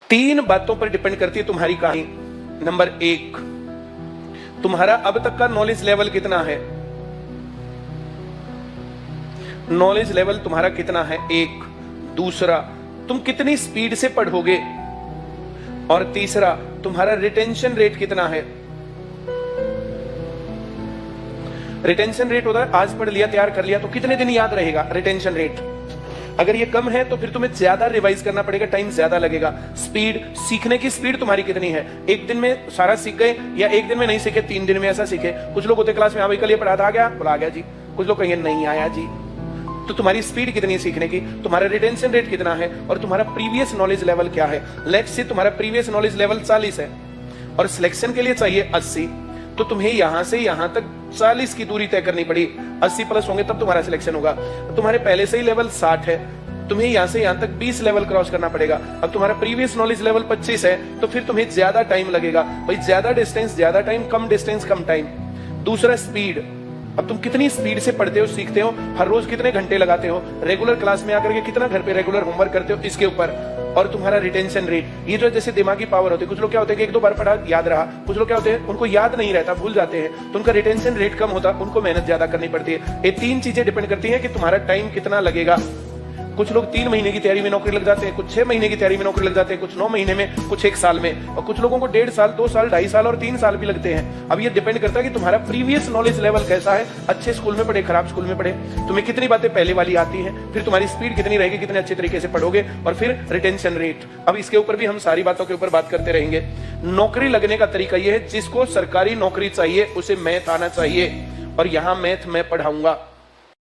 3 बातों पर डिपेंड करती है तुम्हारी कहानी। नंबर 1, तुम्हारा अब तक का नॉलेज लेवल कितना है। नॉलेज लेवल तुम्हारा कितना है, 1। दूसरा, तुम कितनी स्पीड से पढ़ोगे। और तीसरा, तुम्हारा रिटेंशन रेट कितना है। रिटेंशन रेट होता है आज पढ़ लिया, तैयार कर लिया तो कितने दिन याद रहेगा, रिटेंशन रेट। अगर ये कम है तो फिर तुम्हें ज्यादा रिवाइज करना पड़ेगा, टाइम ज्यादा लगेगा। स्पीड, सीखने की स्पीड तुम्हारी कितनी है, एक दिन में सारा सीख गए या एक दिन में नहीं सीखे, 3 दिन में ऐसा सीखे। कुछ लोग होते क्लास में, हाँ भाई कल ये पढ़ा था, आ गया, बोला आ गया जी। कुछ लोग कहेंगे नहीं आया जी। तो तुम्हारी स्पीड कितनी है सीखने की, तुम्हारा रिटेंशन रेट कितना है, और तुम्हारा प्रीवियस नॉलेज लेवल क्या है। लेट्स से तुम्हारा प्रीवियस नॉलेज लेवल 40 है और सिलेक्शन के लिए चाहिए 80, तो तुम्हें यहां से यहां तक 40 की दूरी तय करनी पड़ी। 80 प्लस होंगे तब तुम्हारा सिलेक्शन होगा। तुम्हारे पहले से ही लेवल 60 है, तुम्हें यहां से यहां तक 20 लेवल क्रॉस करना पड़ेगा। अब तुम्हारा प्रीवियस नॉलेज लेवल 25 है, तो फिर तुम्हें ज्यादा टाइम लगेगा। भाई ज्यादा डिस्टेंस ज्यादा टाइम, कम डिस्टेंस कम टाइम। दूसरा, स्पीड। अब तुम कितनी स्पीड से पढ़ते हो, सीखते हो, हर रोज कितने घंटे लगाते हो, रेगुलर क्लास में आकर के कितना घर पे रेगुलर होमवर्क करते हो, इसके ऊपर। और तुम्हारा रिटेंशन रेट, ये जो जैसे दिमागी पावर होती है, कुछ लोग क्या होते हैं कि 1-2 बार पढ़ा याद रहा, कुछ लोग क्या होते हैं उनको याद नहीं रहता, भूल जाते हैं, तो उनका रिटेंशन रेट कम होता, उनको मेहनत ज्यादा करनी पड़ती है। ये 3 चीजें डिपेंड करती है कि तुम्हारा टाइम कितना लगेगा। कुछ लोग 3 महीने की तैयारी में नौकरी लग जाते हैं, कुछ 6 महीने की तैयारी में नौकरी लग जाते हैं, कुछ 9 महीने में, कुछ 1 साल में, और कुछ लोगों को 1.5 साल, 2 साल, 2.5 साल और 3 साल भी लगते हैं। अब ये डिपेंड करता है कि तुम्हारा प्रीवियस नॉलेज लेवल कैसा है, अच्छे स्कूल में पढ़े, खराब स्कूल में पढ़े, तुम्हें कितनी बातें पहले वाली आती हैं, फिर तुम्हारी स्पीड कितनी रहेगी, कितने अच्छे तरीके से पढ़ोगे, और फिर रिटेंशन रेट। अब इसके ऊपर भी हम सारी बातों के ऊपर बात करते रहेंगे। नौकरी लगने का तरीका यह है, जिसको सरकारी नौकरी चाहिए उसे मैथ आना चाहिए, और यहां मैथ मैं पढ़ाऊंगा।